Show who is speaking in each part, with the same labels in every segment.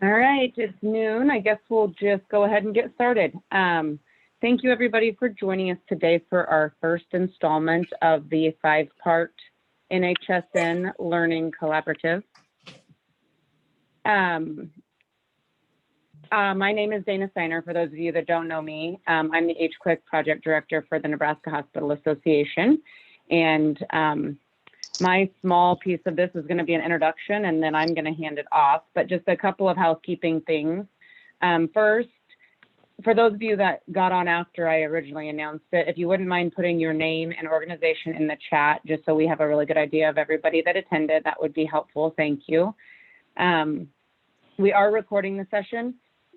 Speaker 1: All right, it's noon. I guess we'll just go ahead and get started. Thank you everybody for joining us today for our first installment of the 5-part NHSN Learning Collaborative. My name is Dana Steiner, for those of you that don't know me. I'm the HQuick Project Director for the Nebraska Hospital Association. And my small piece of this is going to be an introduction, and then I'm going to hand it off. But just a couple of housekeeping things. First, for those of you that got on after I originally announced it, if you wouldn't mind putting your name and organization in the chat, just so we have a really good idea of everybody that attended, that would be helpful. Thank you. We are recording the session,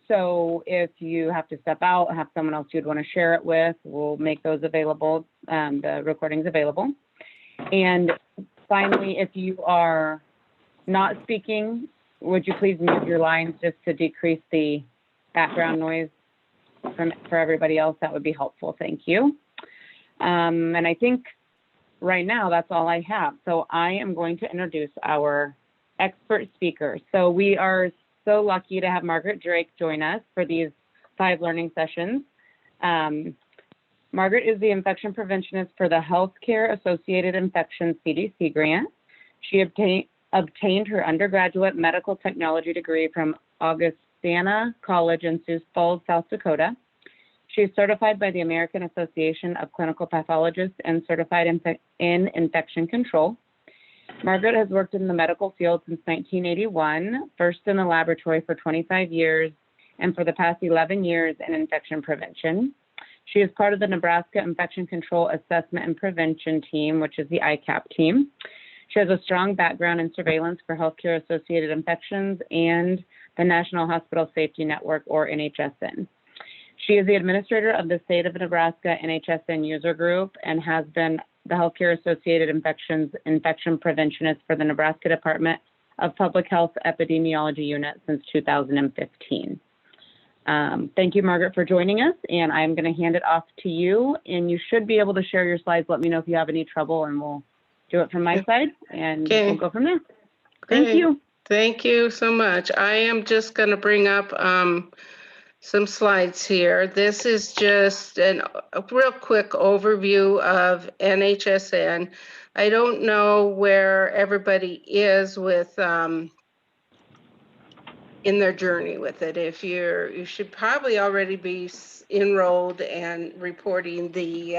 Speaker 1: so if you have to step out, have someone else you'd want to share it with, we'll make those available, the recordings available. And finally, if you are not speaking, would you please mute your lines just to decrease the background noise for everybody else? That would be helpful. Thank you. And I think right now that's all I have. So I am going to introduce our expert speakers. So we are so lucky to have Margaret Drake join us for these 5 learning sessions. Margaret is the infection preventionist for the Healthcare Associated Infections CDC grant. She obtained her undergraduate medical technology degree from Augustana College in Sioux Falls, South Dakota. She is certified by the American Association of Clinical Pathologists and certified in infection control. Margaret has worked in the medical field since 1981, first in the laboratory for 25 years, and for the past 11 years in infection prevention. She is part of the Nebraska Infection Control Assessment and Prevention Team, which is the ICAP team. She has a strong background in surveillance for healthcare-associated infections and the National Hospital Safety Network, or NHSN. She is the administrator of the State of Nebraska NHSN User Group and has been the Healthcare-Associated infection preventionist for the Nebraska Department of Public Health Epidemiology Unit since 2015. Thank you, Margaret, for joining us, and I'm going to hand it off to you, and you should be able to share your slides. Let me know if you have any trouble, and we'll do it from my side, and we'll go from there. Thank you.
Speaker 2: Thank you so much. I am just going to bring up some slides here. This is just a real quick overview of NHSN. I don't know where everybody is with in their journey with it. If you should probably already be enrolled and reporting the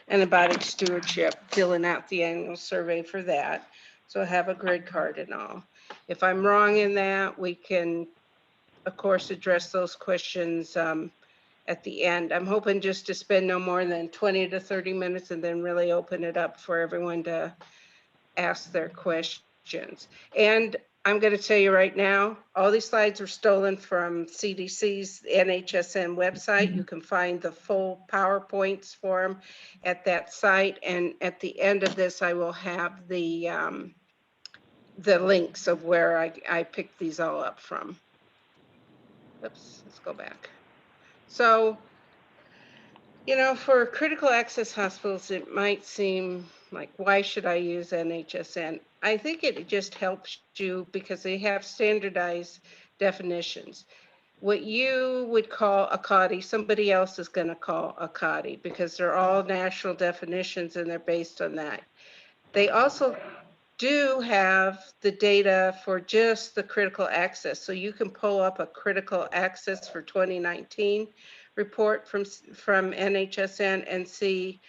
Speaker 2: antibiotic stewardship, filling out the annual survey for that. So have a grid card and all. If I'm wrong in that, we can, of course, address those questions at the end. I'm hoping just to spend no more than 20 to 30 minutes and then really open it up for everyone to ask their questions. And I'm going to tell you right now, all these slides are stolen from CDC's NHSN website. You can find the full PowerPoints for them at that site. And at the end of this, I will have the links of where I picked these all up from. Oops, let's go back. So, you know, for critical access hospitals, it might seem like, why should I use NHSN? I think it just helps you because they have standardized definitions. What you would call a CAUTI, somebody else is going to call a CAUTI because they're all national definitions and they're based on that. They also do have the data for just the critical access. So you can pull up a critical access for 2019 report from NHSN and see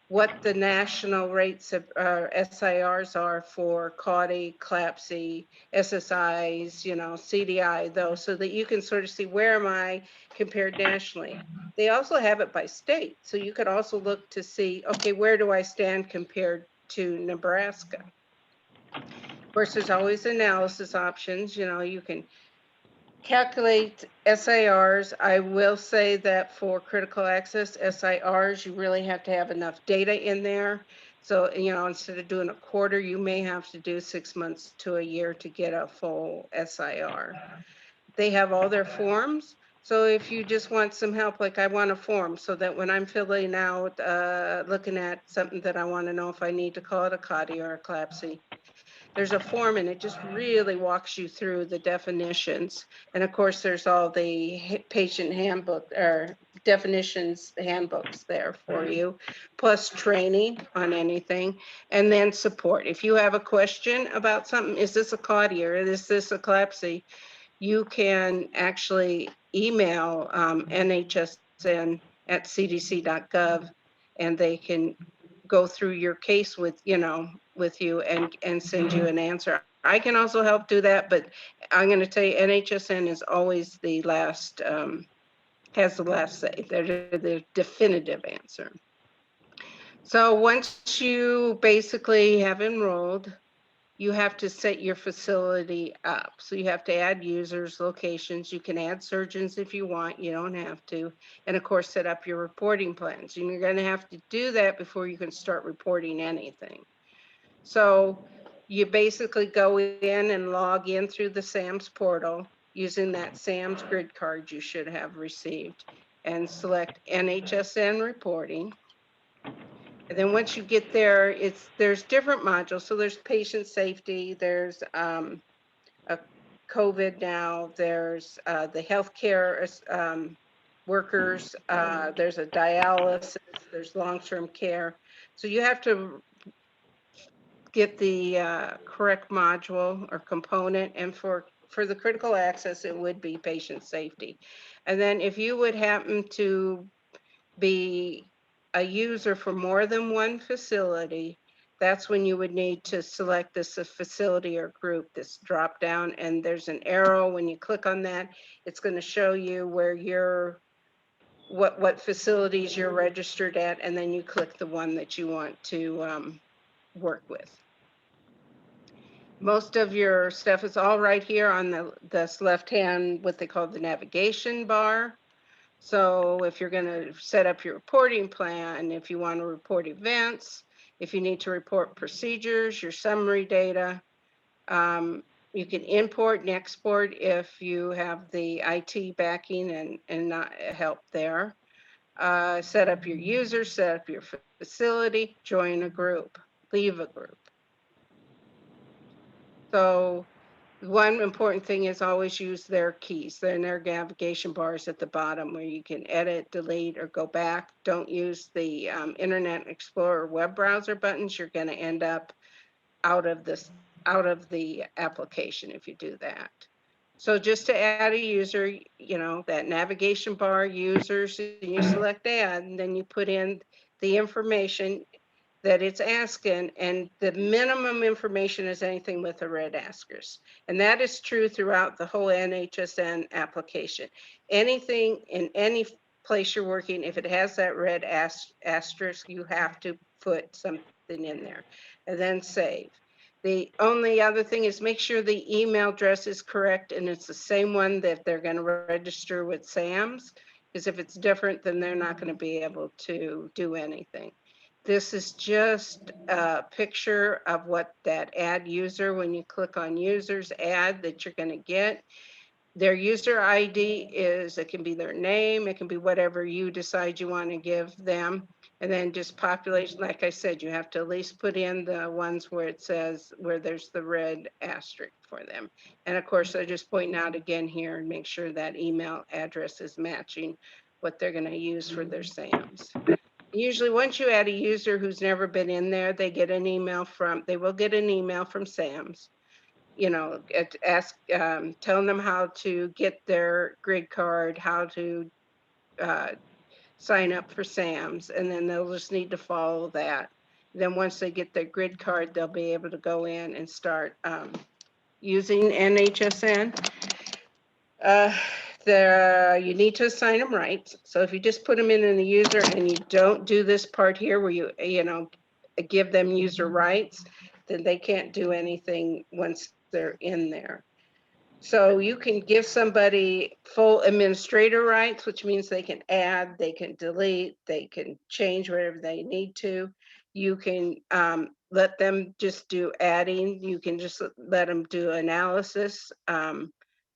Speaker 2: what the national rates of SIRs are for CAUTI, CLABSI, SSIs, you know, CDI, those, so that you can sort of see where am I compared nationally. They also have it by state. So you could also look to see, okay, where do I stand compared to Nebraska? Of course, there's always analysis options. You know, you can calculate SIRs. I will say that for critical access SIRs, you really have to have enough data in there. So, you know, instead of doing a quarter, you may have to do 6 months to a year to get a full SIR. They have all their forms. So if you just want some help, like I want a form so that when I'm filling out, looking at something that I want to know if I need to call it a CAUTI or a CLABSI, there's a form and it just really walks you through the definitions. And of course, there's all the patient handbook or definitions handbooks there for you, plus training on anything, and then support. If you have a question about something, is this a CLAUDI or is this a CLAPSI, you can actually email NHSN at cdc.gov, and they can go through your case with you and send you an answer. I can also help do that, but I'm going to tell you, NHSN is always the last, has the last say. They're the definitive answer. So once you basically have enrolled, you have to set your facility up. So you have to add users, locations. You can add surgeons if you want, you don't have to. And of course, set up your reporting plans. And you're going to have to do that before you can start reporting anything. So you basically go in and log in through the SAMS portal using that SAMS grid card you should have received, and select NHSN reporting. And then once you get there, there's different modules. So there's patient safety, there's a COVID now, there's the healthcare workers, there's a dialysis, there's long-term care. So you have to get the correct module or component, and for the critical access, it would be patient safety. And then if you would happen to be a user for more than one facility, that's when you would need to select this facility or group, this drop down, and there's an arrow. When you click on that, it's going to show you where you're, what facilities you're registered at, and then you click the one that you want to work with. Most of your stuff is all right here on this left hand, what they call the navigation bar. So if you're going to set up your reporting plan, if you want to report events, if you need to report procedures, your summary data, you can import and export if you have the IT backing and not help there. Set up your user, set up your facility, join a group, leave a group. So one important thing is always use their keys. They're in their navigation bars at the bottom where you can edit, delete, or go back. Don't use the Internet Explorer web browser buttons. You're going to end up out of the application if you do that. So just to add a user, that navigation bar, users, and you select add, and then you put in the information that it's asking, and the minimum information is anything with a red asterisk. And that is true throughout the whole NHSN application. Anything in any place you're working, if it has that red asterisk, you have to put something in there and then save. The only other thing is make sure the email address is correct and it's the same one that they're going to register with SAMS, because if it's different, then they're not going to be able to do anything. This is just a picture of what that add user, when you click on users add, that you're going to get. Their user ID it can be their name, it can be whatever you decide you want to give them. And then just population, like I said, you have to at least put in the ones where it says, where there's the red asterisk for them. And of course, I just point out again here and make sure that email address is matching what they're going to use for their SAMs. Usually once you add a user who's never been in there, they will get an email from SAMS, telling them how to get their grid card, how to sign up for SAMS, and then they'll just need to follow that. Then once they get their grid card, they'll be able to go in and start using NHSN. You need to assign them rights. So if you just put them in the user and you don't do this part here where you give them user rights, then they can't do anything once they're in there. So you can give somebody full administrator rights, which means they can add, they can delete, they can change whatever they need to. You can let them just do adding. You can just let them do analysis.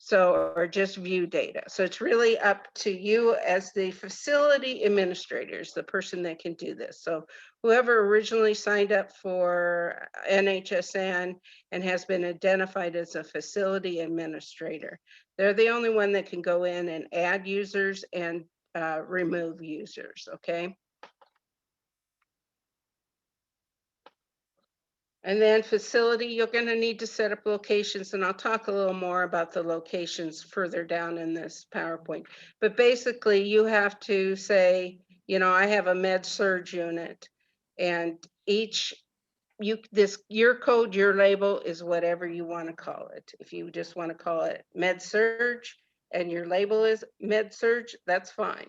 Speaker 2: So, or just view data. So it's really up to you as the facility administrators, the person that can do this. So whoever originally signed up for NHSN and has been identified as a facility administrator, they're the only one that can go in and add users and remove users, okay? And then facility, you're going to need to set up locations, and I'll talk a little more about the locations further down in this PowerPoint. But basically, you have to say, you know, I have a med surg unit, and each your code, your label is whatever you want to call it. If you just want to call it med surg and your label is med surg, that's fine.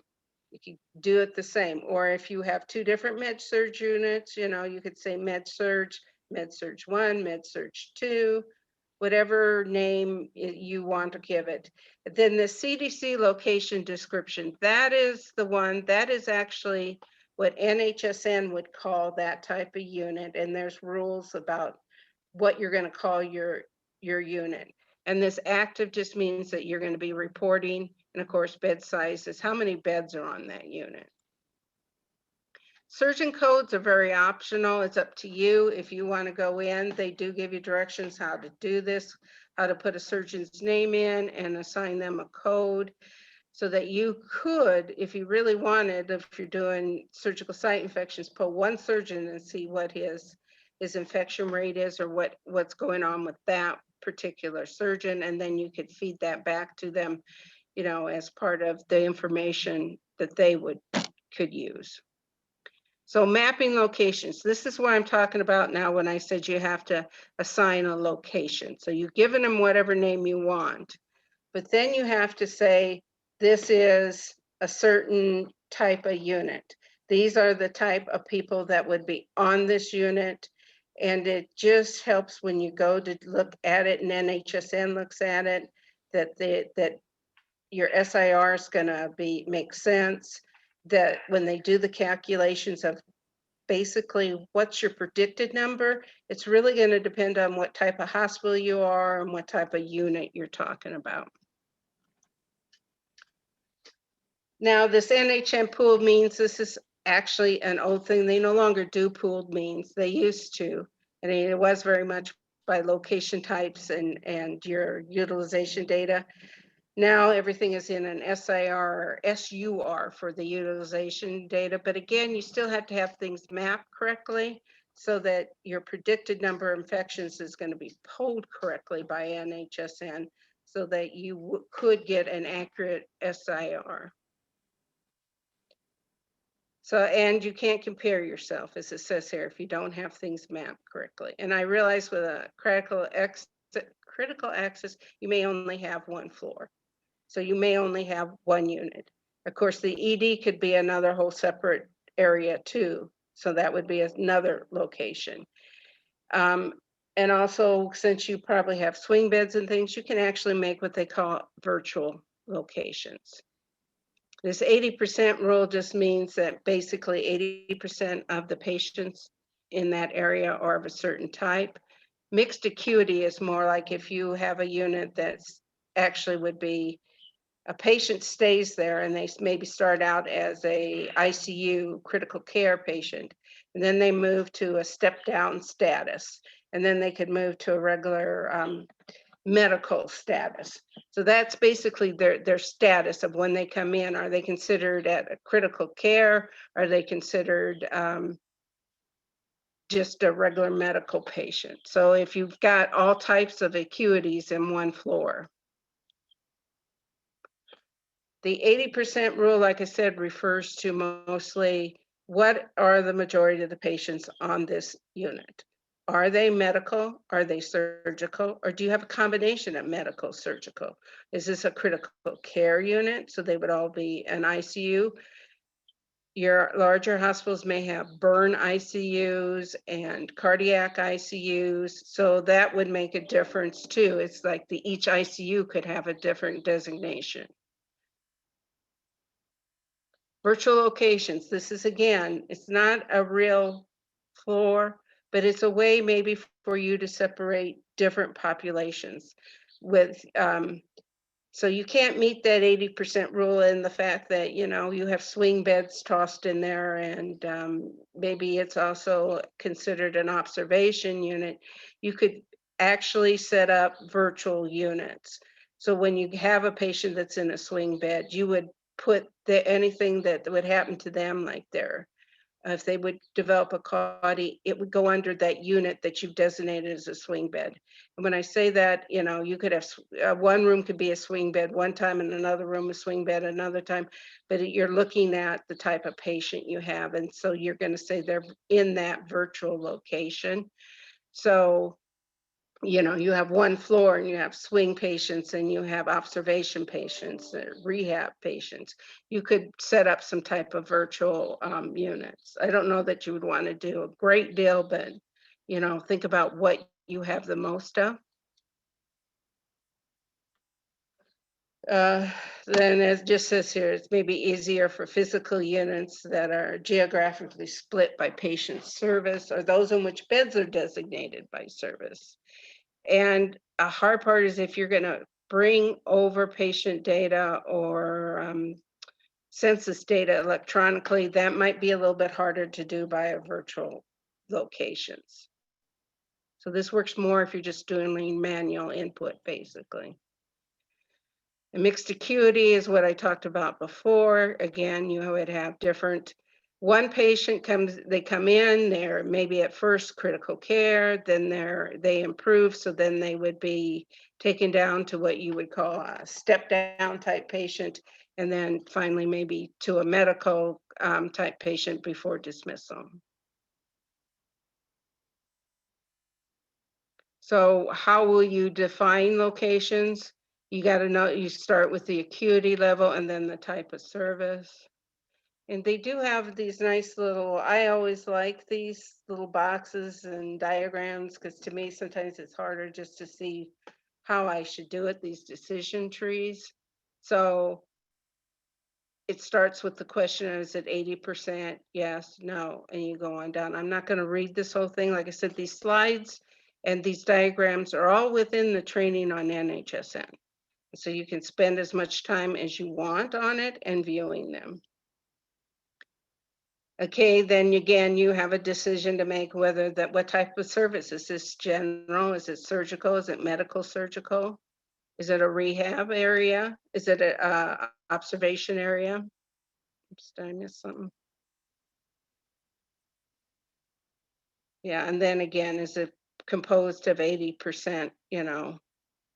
Speaker 2: You can do it the same. Or if you have two different med surg units, you know, you could say med surg 1, med surg 2, whatever name you want to give it. Then the CDC location description, that is the one, that is actually what NHSN would call that type of unit. And there's rules about what you're going to call your unit. And this active just means that you're going to be reporting. And of course, bed size is how many beds are on that unit. Surgeon codes are very optional. It's up to you. If you want to go in, they do give you directions how to do this, how to put a surgeon's name in and assign them a code so that you could, if you really wanted, if you're doing surgical site infections, pull one surgeon and see what his infection rate is or what's going on with that particular surgeon. And then you could feed that back to them, you know, as part of the information that they could use. So mapping locations, this is what I'm talking about now when I said you have to assign a location. So you've given them whatever name you want, but then you have to say, this is a certain type of unit. These are the type of people that would be on this unit. And it just helps when you go to look at it and NHSN looks at it, that your SIR is gonna make sense, that when they do the calculations of basically what's your predicted number, it's really going to depend on what type of hospital you are and what type of unit you're talking about. Now, this NHN pooled means, this is actually an old thing. They no longer do pooled means. They used to, and it was very much by location types and your utilization data. Now everything is in an SIR or SUR for the utilization data. But again, you still have to have things mapped correctly so that your predicted number of infections is going to be polled correctly by NHSN so that you could get an accurate SIR. So, and you can't compare yourself, as it says here, if you don't have things mapped correctly. And I realize with a critical access, you may only have one floor. So you may only have one unit. Of course, the ED could be another whole separate area too. So that would be another location. And also, since you probably have swing beds and things, you can actually make what they call virtual locations. This 80% rule just means that basically 80% of the patients in that area are of a certain type. Mixed acuity is more like if you have a unit that's actually would be a patient stays there and they maybe start out as a ICU critical care patient, and then they move to a step down status, and then they could move to a regular medical status. So that's basically their status of when they come in. Are they considered at a critical care? Are they considered just a regular medical patient? So if you've got all types of acuities in one floor. The 80% rule, like I said, refers to mostly what are the majority of the patients on this unit? Are they medical? Are they surgical? Or do you have a combination of medical, surgical? Is this a critical care unit? So they would all be an ICU. Your larger hospitals may have burn ICUs and cardiac ICUs. So that would make a difference too. It's like each ICU could have a different designation. Virtual locations, this is again, it's not a real floor, but it's a way maybe for you to separate different populations with So you can't meet that 80% rule in the fact that, you know, you have swing beds tossed in there, and maybe it's also considered an observation unit. You could actually set up virtual units. So when you have a patient that's in a swing bed, you would put anything that would happen to them, like if they would develop a CAUTI, it would go under that unit that you've designated as a swing bed. And when I say that, you know, you could have one room could be a swing bed one time, and another room a swing bed another time, but you're looking at the type of patient you have, and so you're going to say they're in that virtual location. So, you know, you have one floor and you have swing patients and you have observation patients, rehab patients. You could set up some type of virtual units. I don't know that you would want to do a great deal, but, you know, think about what you have the most of. Uh, then it just says here, it's maybe easier for physical units that are geographically split by patient service, or those in which beds are designated by service. And a hard part is if you're going to bring over patient data or census data electronically, that might be a little bit harder to do by a virtual locations. So this works more if you're just doing manual input, basically. And mixed acuity is what I talked about before. Again, you would have different, one patient they come in, they're maybe at first critical care, then they improve, so then they would be taken down to what you would call a step down type patient, and then finally maybe to a medical type patient before dismissal. So how will you define locations? You got to know, you start with the acuity level and then the type of service. And they do have these nice little, I always like these little boxes and diagrams, because to me, sometimes it's harder just to see how I should do it, these decision trees. So it starts with the question, is it 80%? Yes, no, and you go on down. I'm not going to read this whole thing. Like I said, these slides and these diagrams are all within the training on NHSN. So you can spend as much time as you want on it and viewing them. Okay, then again, you have a decision to make whether what type of service. Is this general? Is it surgical? Is it medical surgical? Is it a rehab area? Is it a observation area? Oops, did I miss something? Yeah, and then again, is it composed of 80%, you know?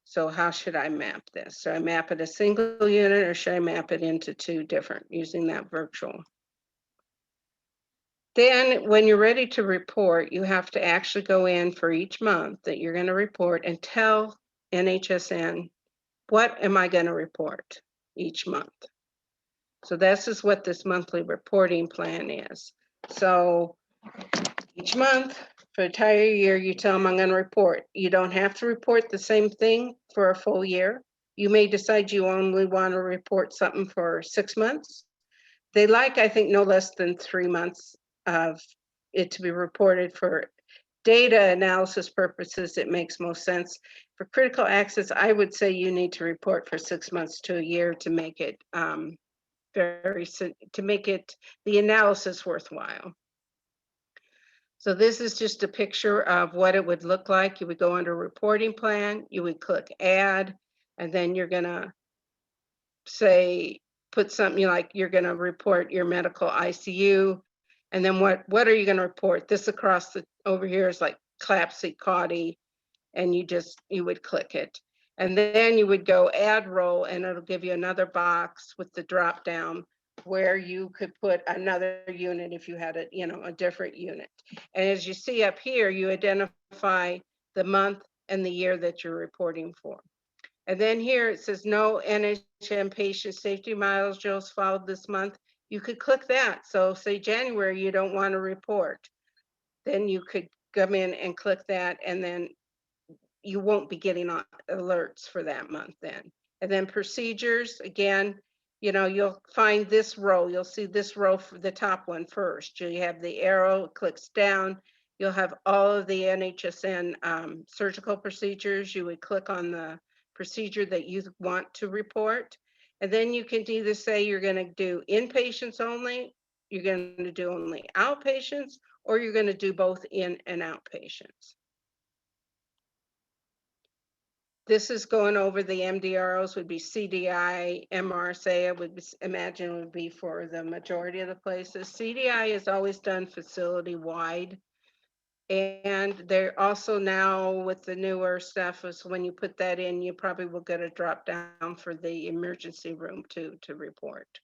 Speaker 2: So how should I map this? So I map it a single unit, or should I map it into two different using that virtual? Then when you're ready to report, you have to actually go in for each month that you're going to report and tell NHSN, what am I going to report each month? So this is what this monthly reporting plan is. So each month for the entire year, you tell them I'm going to report. You don't have to report the same thing for a full year. You may decide you only want to report something for 6 months. They like, I think, no less than 3 months of it to be reported. For data analysis purposes, it makes most sense. For critical access, I would say you need to report for 6 months to a year to make it the analysis worthwhile. So this is just a picture of what it would look like. You would go under reporting plan, you would click add, and then you're gonna say, put something like you're gonna report your medical ICU. And then what are you gonna report? This across the, over here is like CLAPSI, CAUTI, and you would click it. And then you would go add role, and it'll give you another box with the drop down where you could put another unit if you had a different unit. And as you see up here, you identify the month and the year that you're reporting for. And then here it says no NHM patient safety modules followed this month. You could click that. So say January, you don't want to report. Then you could come in and click that, and then you won't be getting alerts for that month then. And then procedures, again, you'll find this row. You'll see this row for the top one first. You have the arrow, it clicks down. You'll have all of the NHSN surgical procedures. You would click on the procedure that you want to report. And then you can either say you're going to do inpatients only, you're going to do only outpatients, or you're going to do both in and outpatients. This is going over the MDROs, would be CDI, MRSA, I would imagine would be for the majority of the places. CDI is always done facility-wide. And they're also now with the newer stuff is when you put that in, you probably will get a drop down for the emergency room to report.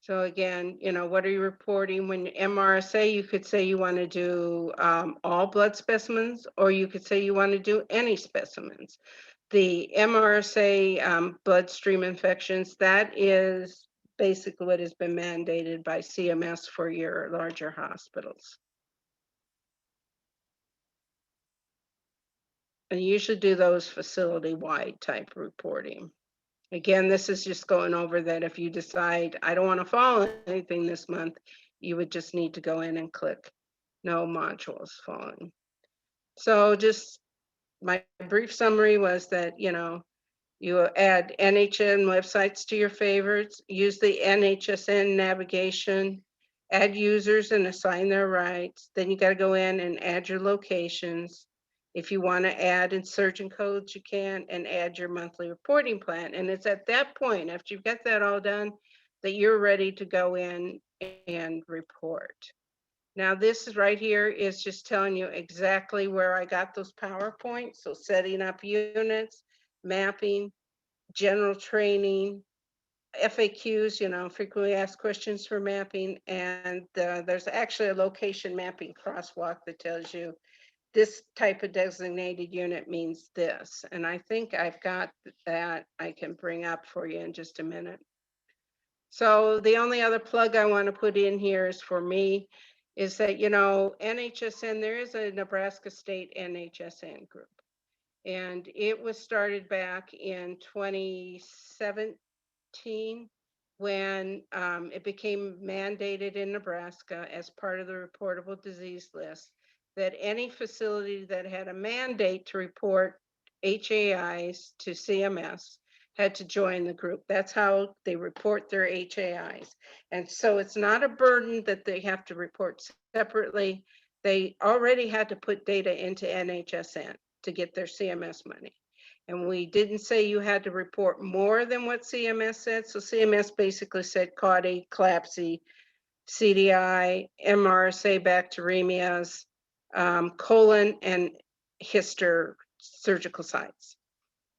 Speaker 2: So again, you know, what are you reporting? When MRSA, you could say you want to do all blood specimens, or you could say you want to do any specimens. The MRSA bloodstream infections, that is basically what has been mandated by CMS for your larger hospitals. And you usually do those facility-wide type reporting. Again, this is just going over that if you decide, I don't want to follow anything this month, you would just need to go in and click no modules following. So just my brief summary was that, you know, you add NHN websites to your favorites, use the NHSN navigation, add users and assign their rights. Then you got to go in and add your locations. If you want to add insertion codes, you can, and add your monthly reporting plan. And it's at that point, after you've got that all done, that you're ready to go in and report. Now, this is right here is just telling you exactly where I got those PowerPoints. So setting up units, mapping, general training, FAQs, you know, frequently asked questions for mapping, and there's actually a location mapping crosswalk that tells you this type of designated unit means this. And I think I've got that I can bring up for you in just a minute. So the only other plug I want to put in here is for me, is that, you know, NHSN, there is a Nebraska State NHSN group. And it was started back in 2017 when it became mandated in Nebraska as part of the reportable disease list that any facility that had a mandate to report HAIs to CMS had to join the group. That's how they report their HAIs. And so it's not a burden that they have to report separately. They already had to put data into NHSN to get their CMS money. And we didn't say you had to report more than what CMS said. So CMS basically said CAUTI, CLABSI, CDI, MRSA bacteremias, colon and hister surgical sites.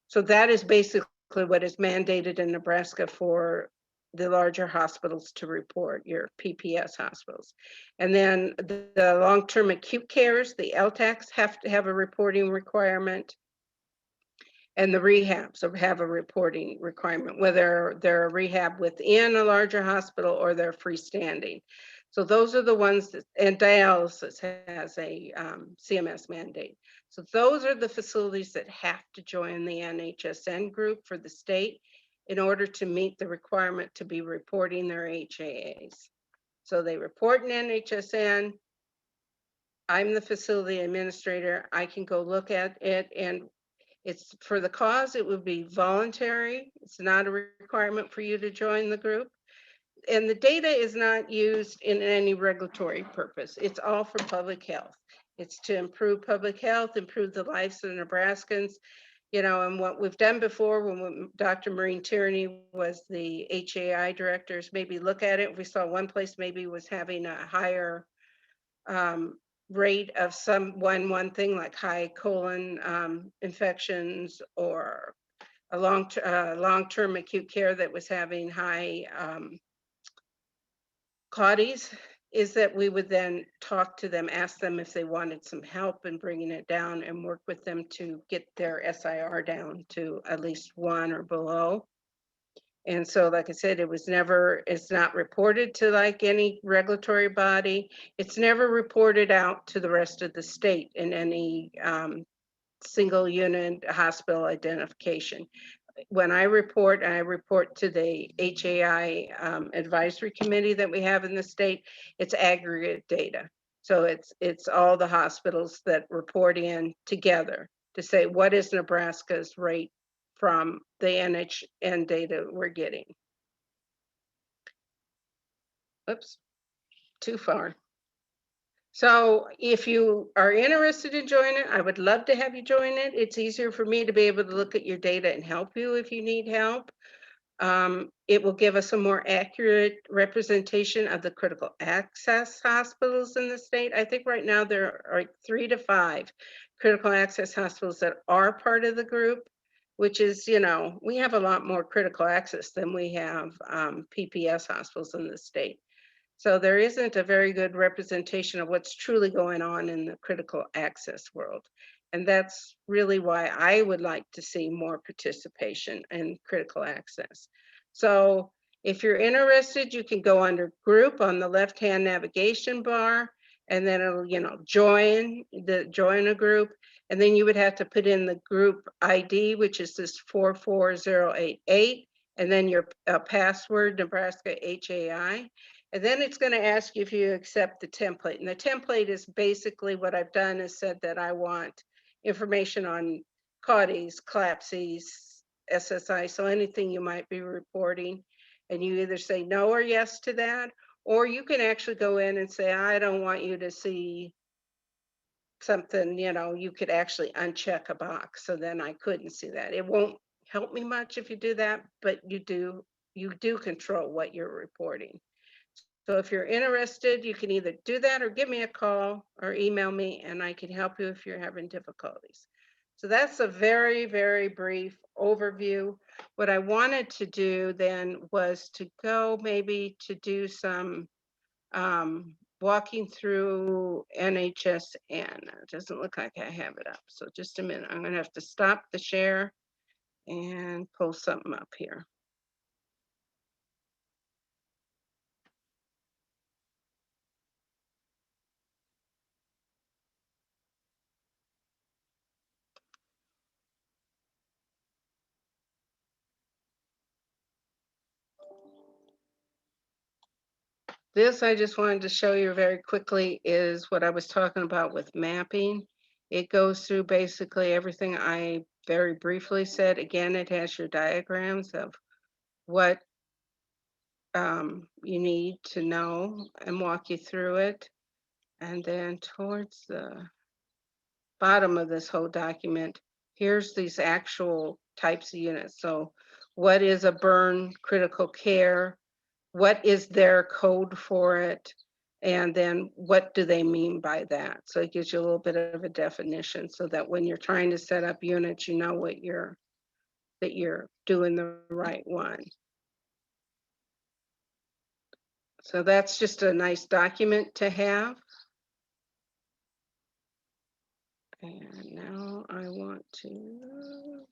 Speaker 2: So that is basically what is mandated in Nebraska for the larger hospitals to report, your PPS hospitals. And then the long-term acute cares, the LTACs have to have a reporting requirement. And the rehabs have a reporting requirement, whether they're a rehab within a larger hospital or they're freestanding. So those are the ones that, and dialysis has a CMS mandate. So those are the facilities that have to join the NHSN group for the state in order to meet the requirement to be reporting their HAAs. So they report in NHSN. I'm the facility administrator. I can go look at it, and it's for the cause, it would be voluntary. It's not a requirement for you to join the group. And the data is not used in any regulatory purpose. It's all for public health. It's to improve public health, improve the lives of Nebraskans. You know, and what we've done before when Dr. Maureen Tierney was the HAI director is maybe look at it. We saw one place maybe was having a higher rate of one thing like high colon infections, or a long-term acute care that was having high CAUTIs, is that we would then talk to them, ask them if they wanted some help in bringing it down, and work with them to get their SIR down to at least 1 or below. And so, like I said, it's not reported to like any regulatory body. It's never reported out to the rest of the state in any single unit hospital identification. When I report to the HAI advisory committee that we have in the state, it's aggregate data. So it's all the hospitals that report in together to say, what is Nebraska's rate from the NHN data we're getting? Oops, too far. So if you are interested in joining it, I would love to have you join it. It's easier for me to be able to look at your data and help you if you need help. It will give us a more accurate representation of the critical access hospitals in the state. I think right now there are 3 to 5 critical access hospitals that are part of the group, which is, we have a lot more critical access than we have PPS hospitals in the state. So there isn't a very good representation of what's truly going on in the critical access world. And that's really why I would like to see more participation in critical access. So if you're interested, you can go under group on the left-hand navigation bar, and then it'll, join a group. And then you would have to put in the group ID, which is this 44088, and then your password, Nebraska HAI. And then it's going to ask you if you accept the template. And the template is basically what I've done is said that I want information on CAUTIs, CLAPSIs, SSI, so anything you might be reporting. And you either say no or yes to that, or you can actually go in and say, I don't want you to see something, you could actually uncheck a box. So then I couldn't see that. It won't help me much if you do that, but you do control what you're reporting. So if you're interested, you can either do that or give me a call or email me, and I can help you if you're having difficulties. So that's a very, very brief overview. What I wanted to do then was to go maybe to do some walking through NHSN. It doesn't look like I have it up. So just a minute, I'm going to have to stop the share and pull something up here. This I just wanted to show you very quickly is what I was talking about with mapping. It goes through basically everything I very briefly said. Again, it has your diagrams of what you need to know and walk you through it. And then towards the bottom of this whole document, here's these actual types of units. So what is a burn critical care? What is their code for it? And then what do they mean by that? So it gives you a little bit of a definition so that when you're trying to set up units, you know that you're doing the right one. So that's just a nice document to have. And now I want to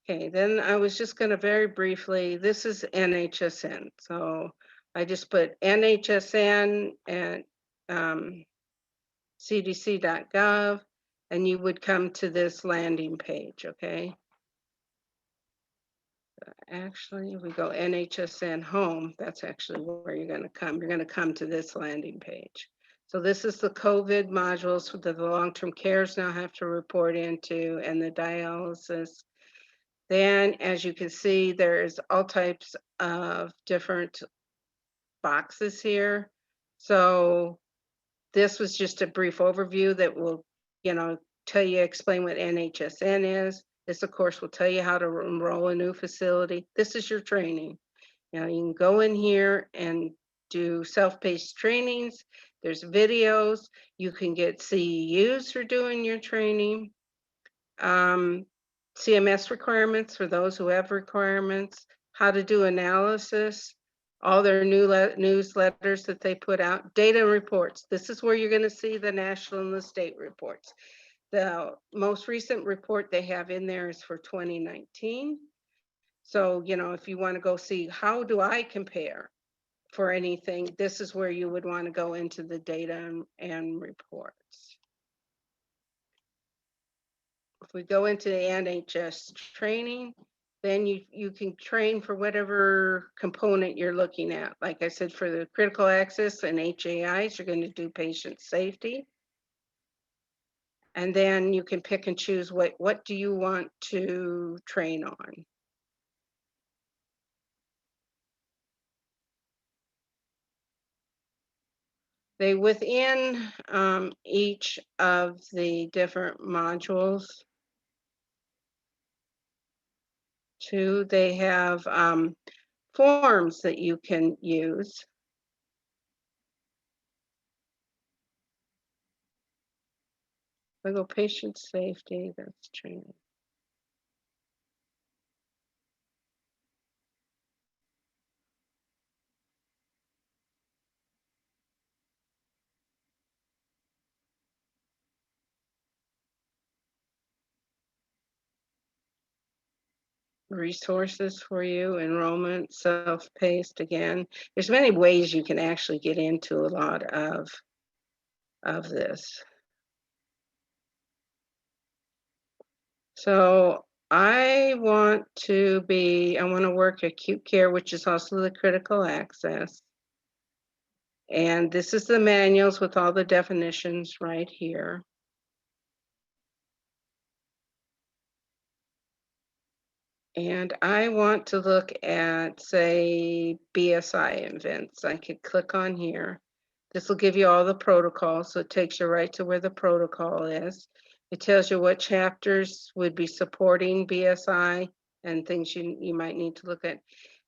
Speaker 2: Okay, then I was just going to very briefly, this is NHSN. So I just put NHSN and cdc.gov, and you would come to this landing page, okay? Actually, we go NHSN home, that's actually where you're going to come. You're going to come to this landing page. So this is the COVID modules that the long-term cares now have to report into, and the dialysis. Then, as you can see, there's all types of different boxes here. So this was just a brief overview that will, explain what NHSN is. This, of course, will tell you how to enroll a new facility. This is your training. You can go in here and do self-paced trainings. There's videos. You can get CEUs for doing your training. CMS requirements for those who have requirements, how to do analysis, all their new newsletters that they put out, data reports. This is where you're going to see the national and the state reports. The most recent report they have in there is for 2019. So, if you want to go see how do I compare for anything, this is where you would want to go into the data and reports. We go into the NHS training, then you can train for whatever component you're looking at. Like I said, for the critical access and HAIs, you're going to do patient safety. And then you can pick and choose what do you want to train on. They within each of the different modules too, they have forms that you can use. I go patient safety, that's training. Resources for you, enrollment, self-paced again. There's many ways you can actually get into a lot of this. So I want to work acute care, which is also the critical access. And this is the manuals with all the definitions right here. And I want to look at, say, BSI events. I could click on here. This will give you all the protocols, so it takes you right to where the protocol is. It tells you what chapters would be supporting BSI and things you might need to look at.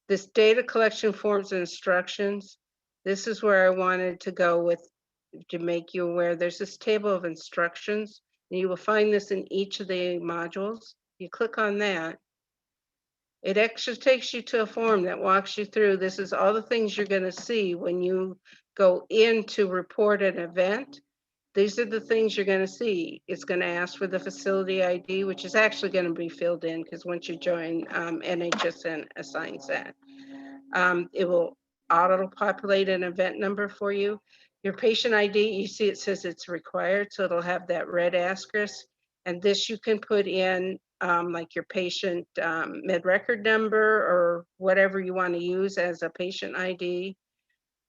Speaker 2: This data collection forms and instructions, this is where I wanted to go with to make you aware. There's this table of instructions, and you will find this in each of the modules. You click on that, it actually takes you to a form that walks you through. This is all the things you're going to see when you go in to report an event. These are the things you're going to see. It's going to ask for the facility ID, which is actually going to be filled in because once you join, NHSN assigns that. It will auto-populate an event number for you. Your patient ID, you see it says it's required, so it'll have that red asterisk. And this you can put in like your patient med record number or whatever you want to use as a patient ID.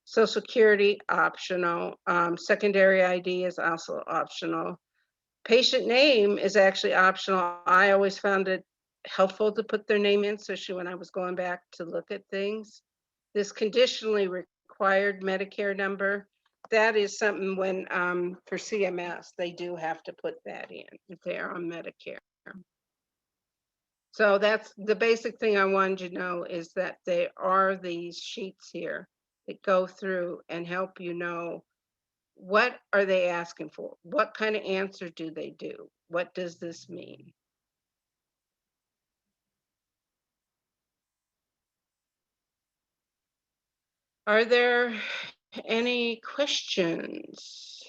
Speaker 2: Social Security, optional. Secondary ID is also optional. Patient name is actually optional. I always found it helpful to put their name in, especially when I was going back to look at things. This conditionally required Medicare number, that is something when for CMS, they do have to put that in if they're on Medicare. So that's the basic thing I wanted you to know, is that there are these sheets here that go through and help you know what are they asking for? What kind of answer do they do? What does this mean? Are there any questions?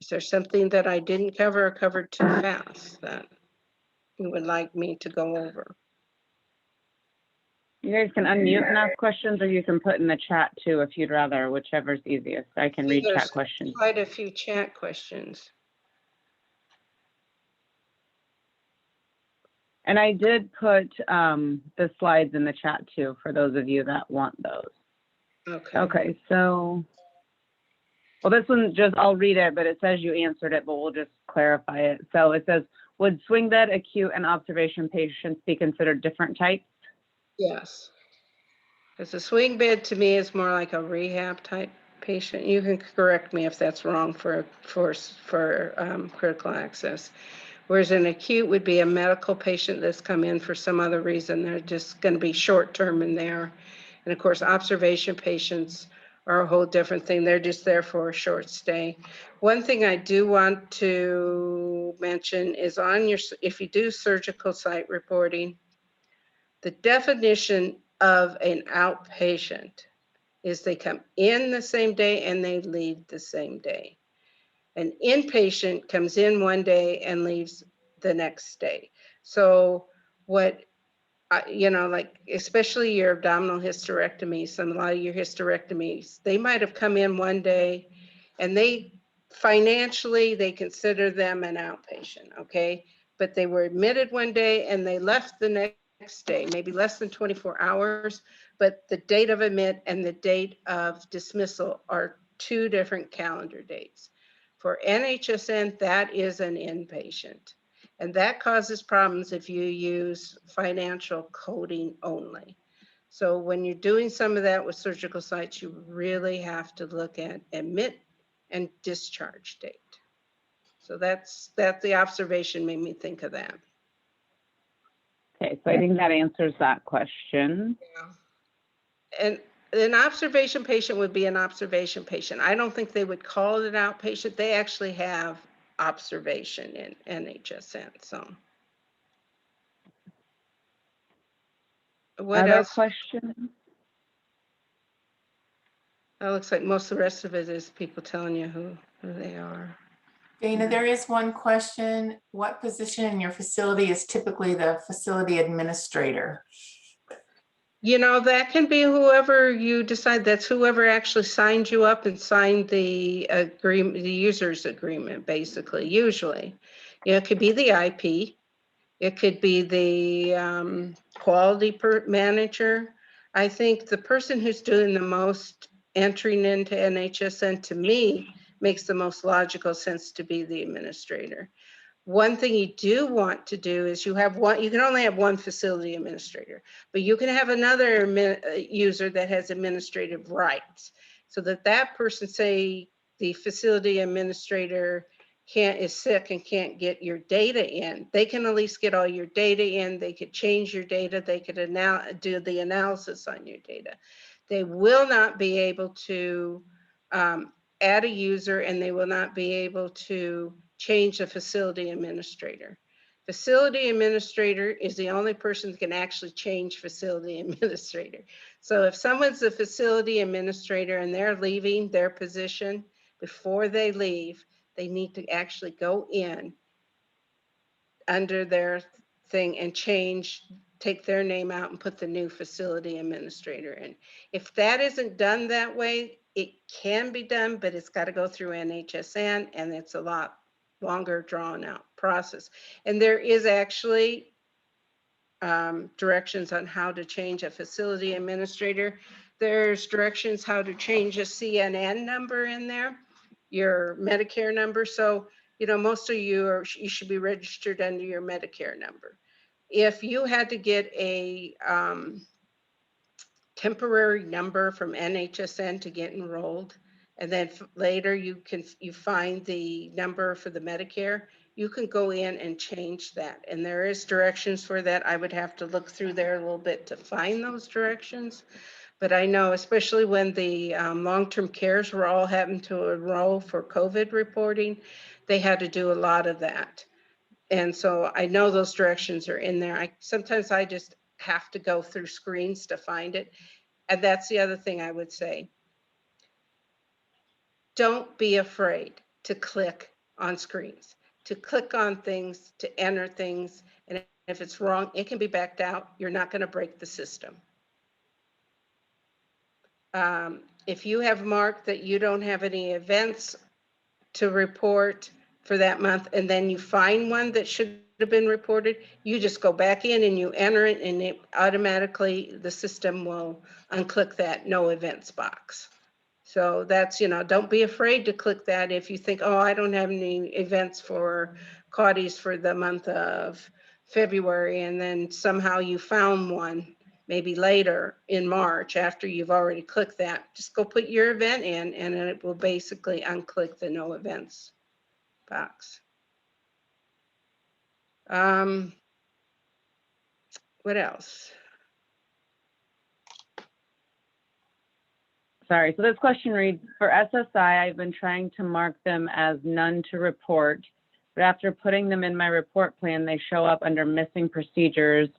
Speaker 2: Is there something that I didn't cover or covered too fast that you would like me to go over?
Speaker 1: You guys can unmute and ask questions, or you can put in the chat too if you'd rather, whichever's easiest. I can read
Speaker 2: There's
Speaker 1: chat questions.
Speaker 2: quite a few chat questions.
Speaker 1: And I did put the slides in the chat too, for those of you that want those.
Speaker 2: Okay.
Speaker 1: Okay, so, well, this one just, I'll read it, but it says you answered it, but we'll just clarify it. So it says, would swing bed, acute, and observation patients be considered different types?
Speaker 2: Yes. Because a swing bed to me is more like a rehab type patient. You can correct me if that's wrong for critical access. Whereas an acute would be a medical patient that's come in for some other reason. They're just going to be short term in there. And of course, observation patients are a whole different thing. They're just there for a short stay. One thing I do want to mention is if you do surgical site reporting, the definition of an outpatient is they come in the same day and they leave the same day. An inpatient comes in one day and leaves the next day. So what, like especially your abdominal hysterectomies, a lot of your hysterectomies, they might have come in one day and they financially, they consider them an outpatient, okay? But they were admitted one day and they left the next day, maybe less than 24 hours, but the date of admit and the date of dismissal are 2 different calendar dates. For NHSN, that is an inpatient. And that causes problems if you use financial coding only. So when you're doing some of that with surgical sites, you really have to look at admit and discharge date. So that's the observation made me think of that.
Speaker 1: Okay, so I think that answers that question.
Speaker 2: Yeah. And an observation patient would be an observation patient. I don't think they would call it an outpatient. They actually have observation in NHSN. So what
Speaker 1: Other
Speaker 2: else?
Speaker 1: questions?
Speaker 2: It looks like most of the rest of it is people telling you who they are.
Speaker 3: Dana, there is one question. What position in your facility is typically the facility administrator?
Speaker 2: You know, that can be whoever you decide. That's whoever actually signed you up and signed the agreement, the user's agreement, basically, usually. You know, it could be the IP. It could be the quality manager. I think the person who's doing the most entering into NHSN, to me, makes the most logical sense to be the administrator. One thing you do want to do is you can only have one facility administrator, but you can have another user that has administrative rights, so that person, say the facility administrator is sick and can't get your data in, they can at least get all your data in, they could change your data, they could do the analysis on your data. They will not be able to add a user, and they will not be able to change the facility administrator. Facility administrator is the only person that can actually change facility administrator. So if someone's a facility administrator and they're leaving their position, before they leave, they need to actually go in under their thing and take their name out and put the new facility administrator in. If that isn't done that way, it can be done, but it's got to go through NHSN, and it's a lot longer drawn out process. And there is actually directions on how to change a facility administrator. There's directions how to change a CNN number in there, your Medicare number. So, you know, most of you should be registered under your Medicare number. If you had to get a temporary number from NHSN to get enrolled, and then later you find the number for the Medicare, you can go in and change that. And there is directions for that. I would have to look through there a little bit to find those directions. But I know, especially when the long-term cares were all having to enroll for COVID reporting, they had to do a lot of that. And so I know those directions are in there. Sometimes I just have to go through screens to find it. And that's the other thing I would say. Don't be afraid to click on screens, to click on things, to enter things. And if it's wrong, it can be backed out. You're not going to break the system. If you have marked that you don't have any events to report for that month, and then you find one that should have been reported, you just go back in and you enter it, and it automatically, the system will unclick that no events box. So that's, you know, don't be afraid to click that if you think, oh, I don't have any events for CAUTIs for the month of February, and then somehow you found one maybe later in March after you've already clicked that. Just go put your event in, and it will basically unclick the no events box. What else?
Speaker 1: Sorry, so this question reads, for SSI, I've been trying to mark them as none to report, but after putting them in my report plan, they show up under missing procedures,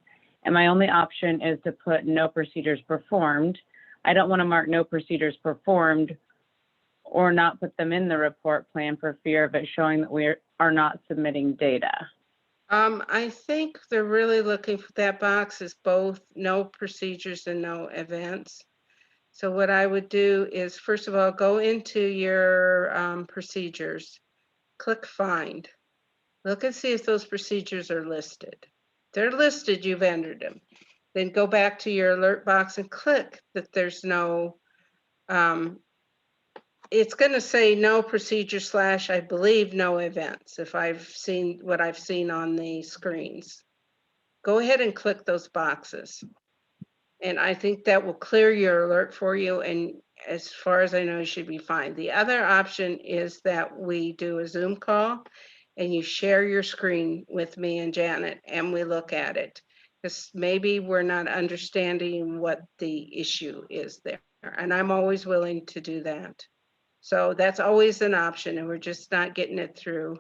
Speaker 1: and my only option is to put no procedures performed. I don't want to mark no procedures performed or not put them in the report plan for fear of it showing that we are not submitting data.
Speaker 2: I think they're really looking for that box as both no procedures and no events. So what I would do is, first of all, go into your procedures, click find, look and see if those procedures are listed. If they're listed, you've entered them. Then go back to your alert box and click that there's no, it's going to say no procedure / I believe no events, if I've seen what I've seen on the screens. Go ahead and click those boxes. And I think that will clear your alert for you. And as far as I know, you should be fine. The other option is that we do a Zoom call and you share your screen with me and Janet and we look at it. Because maybe we're not understanding what the issue is there. And I'm always willing to do that. So that's always an option and we're just not getting it through.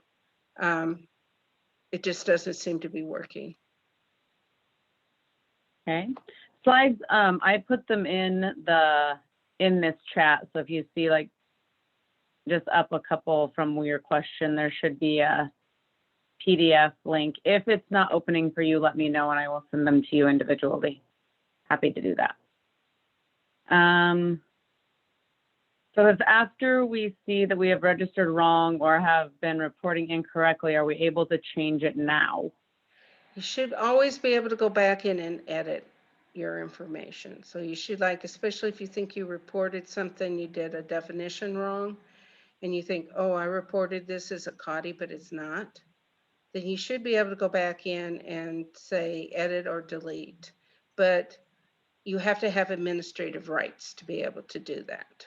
Speaker 2: It just doesn't seem to be working.
Speaker 1: Okay. Slides, I put them in this chat. So if you see like just up a couple from your question, there should be a PDF link. If it's not opening for you, let me know and I will send them to you individually. Happy to do that. So if after we see that we have registered wrong or have been reporting incorrectly, are we able to change it now?
Speaker 2: You should always be able to go back in and edit your information. So you should, like, especially if you think you reported something, you did a definition wrong, and you think, oh, I reported this as a COTI, but it's not, then you should be able to go back in and say edit or delete. But you have to have administrative rights to be able to do that.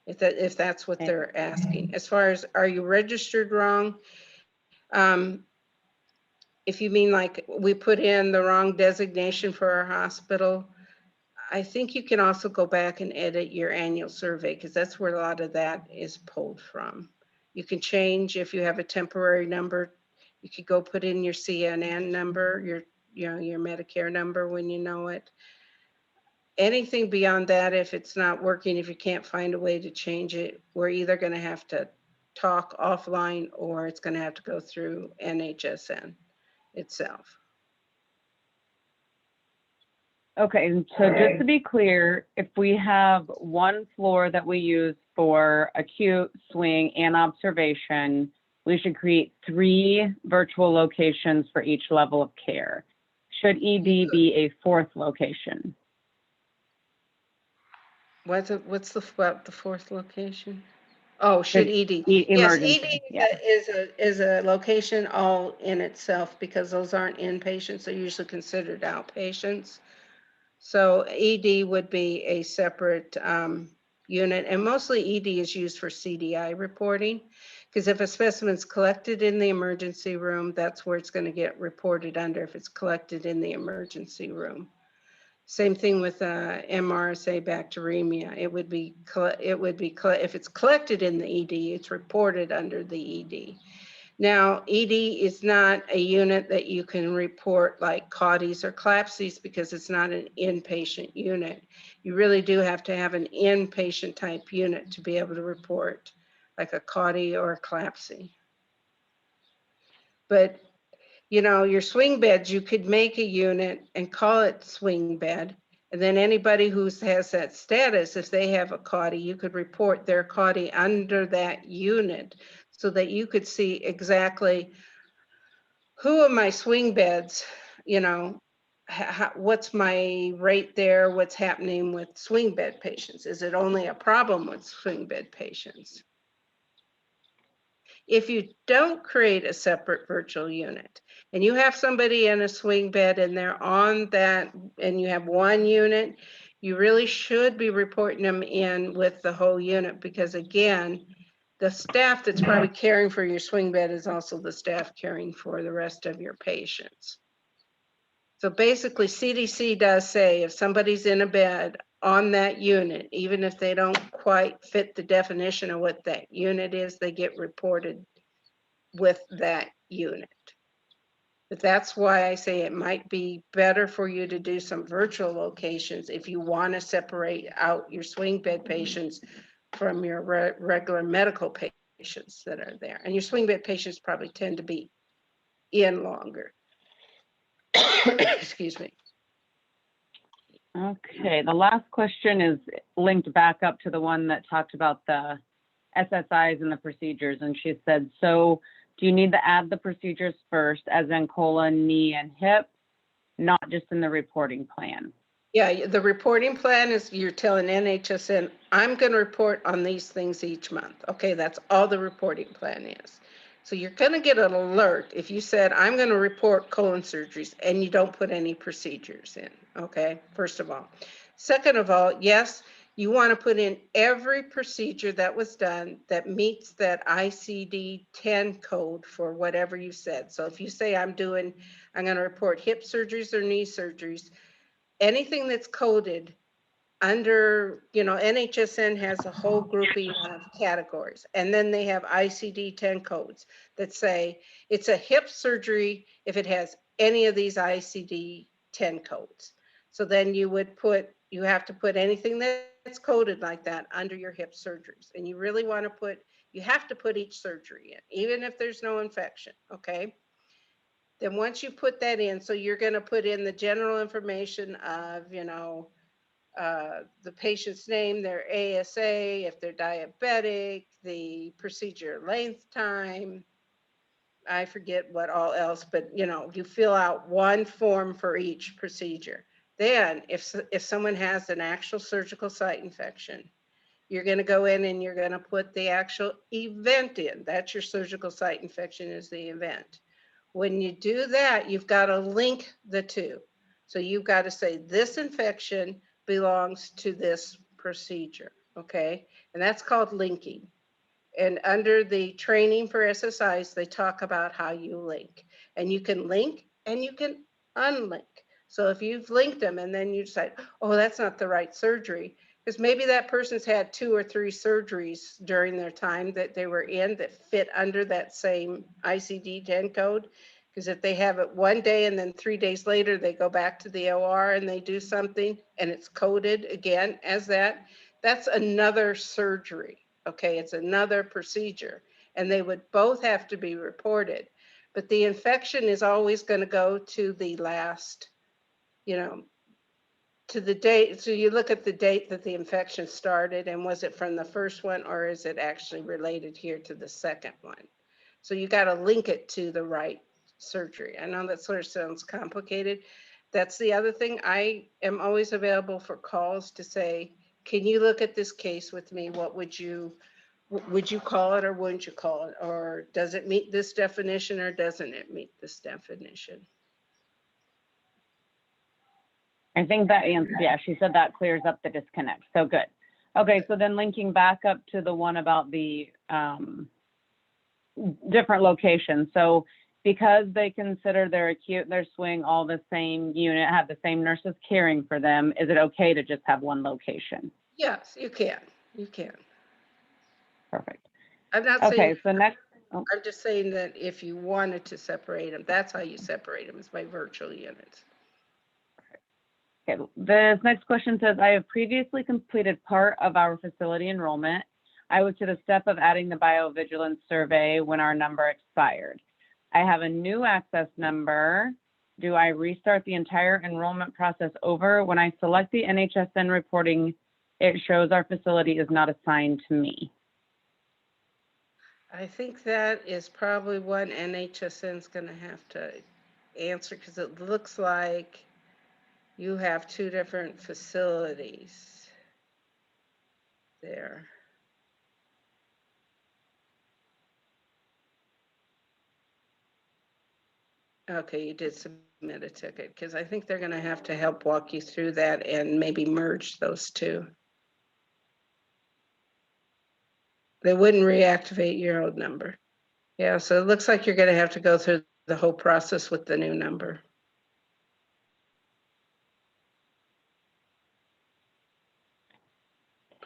Speaker 2: If that's what they're asking. As far as, are you registered wrong? If you mean like we put in the wrong designation for our hospital, I think you can also go back and edit your annual survey because that's where a lot of that is pulled from. You can change if you have a temporary number. You could go put in your CNN number, your Medicare number when you know it. Anything beyond that, if it's not working, if you can't find a way to change it, we're either going to have to talk offline or it's going to have to go through NHSN itself.
Speaker 1: Okay, and so just to be clear, if we have one floor that we use for acute, swing, and observation, we should create 3 virtual locations for each level of care. Should ED be a 4th location?
Speaker 2: What's the 4th location? Oh, should ED? Yes,
Speaker 1: Emergency,
Speaker 2: ED is a location all in itself because those aren't inpatients. They're usually considered outpatients. So ED would be a separate unit, and mostly ED is used for CDI reporting because if a specimen's collected in the emergency room, that's where it's going to get reported under if it's collected in the emergency room. Same thing with MRSA bacteremia. It would be if it's collected in the ED, it's reported under the ED. Now, ED is not a unit that you can report like COTIs or CLAPSIs because it's not an inpatient unit. You really do have to have an inpatient type unit to be able to report like a COTI or a CLAPSI. But your swing beds, you could make a unit and call it swing bed. And then anybody who has that status, if they have a COTI, you could report their COTI under that unit so that you could see exactly who are my swing beds, what's my rate there, what's happening with swing bed patients. Is it only a problem with swing bed patients? If you don't create a separate virtual unit and you have somebody in a swing bed and they're on that and you have one unit, you really should be reporting them in with the whole unit because again, the staff that's probably caring for your swing bed is also the staff caring for the rest of your patients. So basically CDC does say if somebody's in a bed on that unit, even if they don't quite fit the definition of what that unit is, they get reported with that unit. But that's why I say it might be better for you to do some virtual locations if you want to separate out your swing bed patients from your regular medical patients that are there. And your swing bed patients probably tend to be in longer. Excuse me.
Speaker 1: Okay, the last question is linked back up to the one that talked about the SSIs and the procedures. And she said, so do you need to add the procedures first, as in colon, knee, and hip, not just in the reporting plan?
Speaker 2: Yeah, the reporting plan is you're telling NHSN, I'm going to report on these things each month. Okay, that's all the reporting plan is. So you're going to get an alert if you said, I'm going to report colon surgeries and you don't put any procedures in. Okay, first of all. Second of all, yes, you want to put in every procedure that was done that meets that ICD-10 code for whatever you said. So if you say I'm going to report hip surgeries or knee surgeries, anything that's coded under, NHSN has a whole grouping of categories, and then they have ICD-10 codes that say it's a hip surgery if it has any of these ICD-10 codes. So then you have to put anything that's coded like that under your hip surgeries. And you really want to you have to put each surgery in, even if there's no infection, okay? Then once you put that in, so you're going to put in the general information of, the patient's name, their ASA, if they're diabetic, the procedure length time. I forget what all else, but you fill out one form for each procedure. Then if someone has an actual surgical site infection, you're going to go in and you're going to put the actual event in. That's your surgical site infection is the event. When you do that, you've got to link the two. So you've got to say this infection belongs to this procedure, okay? And that's called linking. And under the training for SSIs, they talk about how you link. And you can link and you can unlink. So if you've linked them and then you decide, oh, that's not the right surgery, because maybe that person's had 2 or 3 surgeries during their time that they were in that fit under that same ICD-10 code. Because if they have it one day and then 3 days later, they go back to the OR and they do something and it's coded again as that, that's another surgery. Okay, it's another procedure, and they would both have to be reported. But the infection is always going to go to the last, to the date. So you look at the date that the infection started, and was it from the first one, or is it actually related here to the second one? So you got to link it to the right surgery. I know that sort of sounds complicated. That's the other thing. I am always available for calls to say, can you look at this case with me? What would you call it or wouldn't you call it? Or does it meet this definition or doesn't it meet this definition?
Speaker 1: I think that answers, yeah, she said that clears up the disconnect. So good. Okay, so then linking back up to the one about the different locations. So because they consider their acute and their swing all the same unit, have the same nurses caring for them, is it okay to just have one location?
Speaker 2: Yes, you can. You can.
Speaker 1: Perfect.
Speaker 2: I'm not
Speaker 1: Okay,
Speaker 2: saying,
Speaker 1: so next,
Speaker 2: I'm just saying that if you wanted to separate them, that's how you separate them, is by virtual units.
Speaker 1: okay, this next question says, I have previously completed part of our facility enrollment. I was to the step of adding the biovigilance survey when our number expired. I have a new access number. Do I restart the entire enrollment process over? When I select the NHSN reporting, it shows our facility is not assigned to me.
Speaker 2: I think that is probably one NHSN is going to have to answer, because it looks like you have 2 different facilities there. Okay, you did submit a ticket, because I think they're going to have to help walk you through that and maybe merge those 2. They wouldn't reactivate your old number. Yeah, so it looks like you're going to have to go through the whole process with the new number.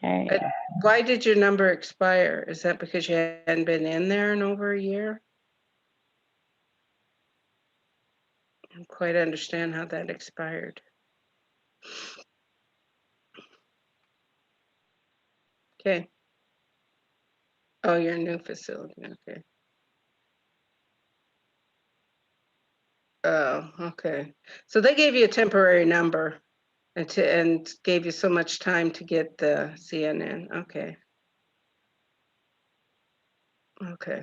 Speaker 1: Okay.
Speaker 2: Why did your number expire? Is that because you hadn't been in there in over a year? I don't quite understand how that expired. Okay. Oh, you're a new facility. Okay. Oh, okay. So they gave you a temporary number and gave you so much time to get the CNN. Okay. Okay.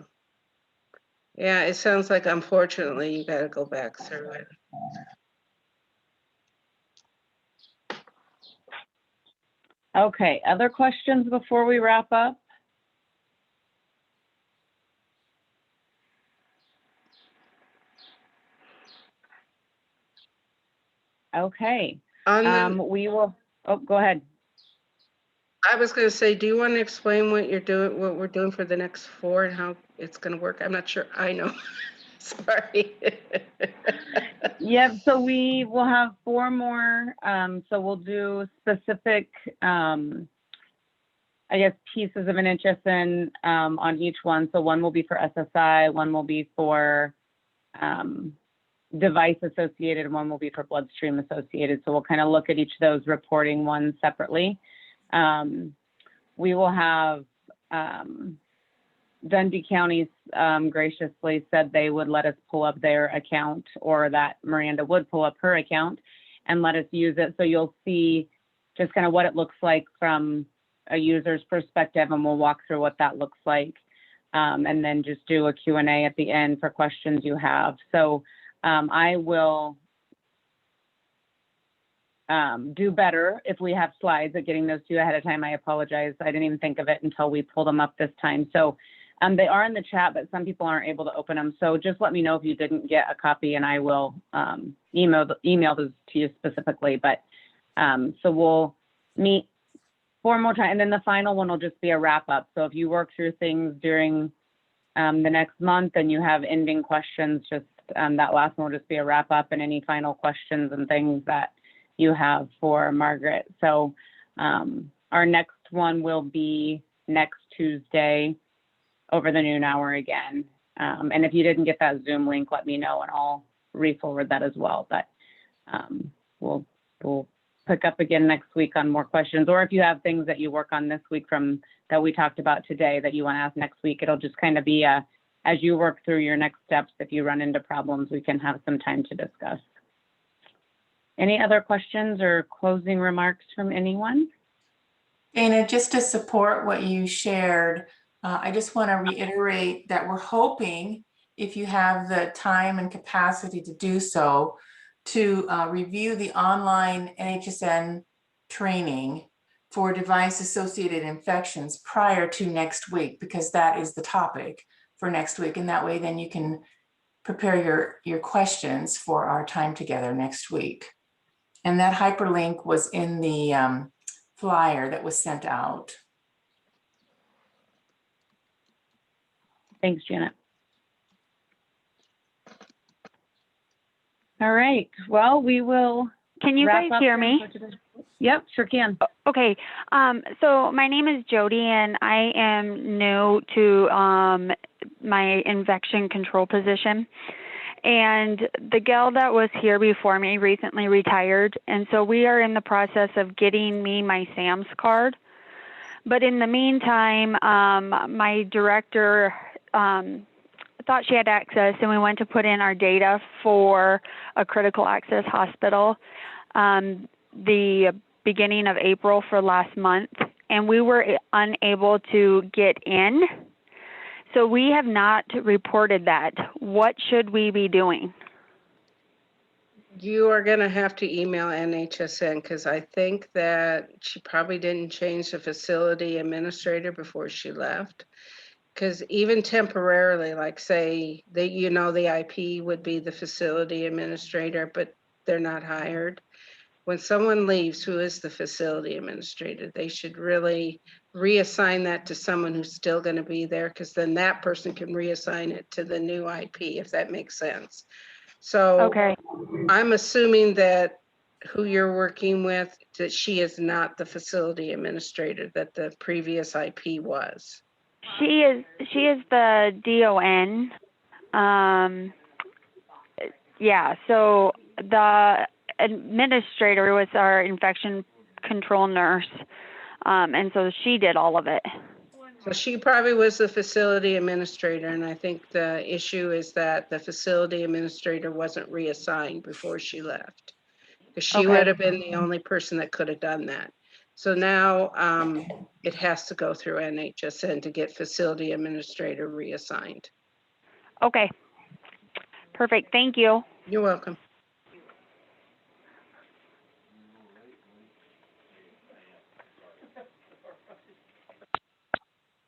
Speaker 2: Yeah, it sounds like unfortunately you got to go back through it.
Speaker 1: Okay, other questions before we wrap up? Okay, we will, oh, go ahead.
Speaker 2: I was going to say, do you want to explain what you're doing, what we're doing for the next 4 and how it's going to work? I'm not sure I know. Sorry.
Speaker 1: Yep, so we will have 4 more. So we'll do specific, I guess, pieces of NHSN on each one. So one will be for SSI, one will be for device associated, and one will be for bloodstream associated. So we'll kind of look at each of those reporting ones separately. We will have Dundee County graciously said they would let us pull up their account, or that Miranda would pull up her account and let us use it. So you'll see just kind of what it looks like from a user's perspective, and we'll walk through what that looks like. And then just do a Q&A at the end for questions you have. So I will do better if we have slides at getting those to you ahead of time. I apologize. I didn't even think of it until we pulled them up this time. So they are in the chat, but some people aren't able to open them. So just let me know if you didn't get a copy, and I will email those to you specifically. But so we'll meet 4 more times, and then the final one will just be a wrap up. So if you work through things during the next month and you have ending questions, just that last one will just be a wrap up, and any final questions and things that you have for Margaret. So our next one will be next Tuesday over the noon hour again. And if you didn't get that Zoom link, let me know and I'll re-forward that as well. But we'll pick up again next week on more questions, or if you have things that you work on this week from that we talked about today that you want to ask next week, it'll just kind of be as you work through your next steps, if you run into problems, we can have some time to discuss. Any other questions or closing remarks from anyone?
Speaker 3: Dana, just to support what you shared, I just want to reiterate that we're hoping, if you have the time and capacity to do so, to review the online NHSN training for device-associated infections prior to next week, because that is the topic for next week. And that way, then you can prepare your questions for our time together next week. And that hyperlink was in the flyer that was sent out.
Speaker 1: Thanks, Janet. All right. Well, we will.
Speaker 4: Can you guys hear me?
Speaker 1: Yep, sure can.
Speaker 4: Okay. So my name is Jody, and I am new to my infection control position. And the gal that was here before me recently retired, and so we are in the process of getting me my SAMS card. But in the meantime, my director thought she had access, and we went to put in our data for a critical access hospital the beginning of April for last month, and we were unable to get in. So we have not reported that. What should we be doing?
Speaker 2: You are going to have to email NHSN, because I think that she probably didn't change the facility administrator before she left. Because even temporarily, like say that, you know, the IP would be the facility administrator, but they're not hired. When someone leaves, who is the facility administrator, they should really reassign that to someone who's still going to be there, because then that person can reassign it to the new IP, if that makes sense. So
Speaker 4: Okay. I'm
Speaker 2: assuming that who you're working with, that she is not the facility administrator, that the previous IP was.
Speaker 4: She is the DON. Yeah, so the administrator was our infection control nurse, and so she did all of it.
Speaker 2: So she probably was the facility administrator, and I think the issue is that the facility administrator wasn't reassigned before she left. because she
Speaker 4: Okay.
Speaker 2: would have been the only person that could have done that. So now it has to go through NHSN to get facility administrator reassigned.
Speaker 4: Okay. Perfect. Thank you.
Speaker 2: You're welcome.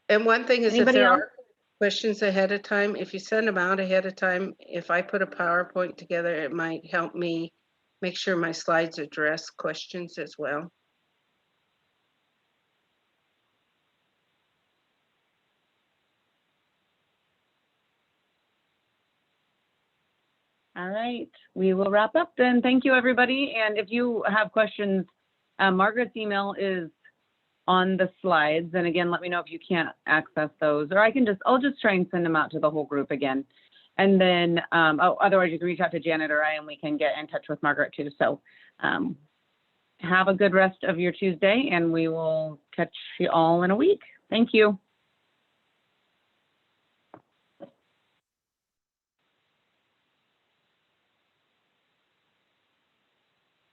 Speaker 2: And one thing is, if
Speaker 1: Anybody
Speaker 2: there
Speaker 1: else?
Speaker 2: are questions ahead of time, if you send them out ahead of time, if I put a PowerPoint together, it might help me make sure my slides address questions as well.
Speaker 1: All right, we will wrap up then. Thank you, everybody. And if you have questions, Margaret's email is on the slides. And again, let me know if you can't access those, or I'll just try and send them out to the whole group again. And then, otherwise you can reach out to Janet or I, and we can get in touch with Margaret too. So have a good rest of your Tuesday, and we will catch you all in a week. Thank you.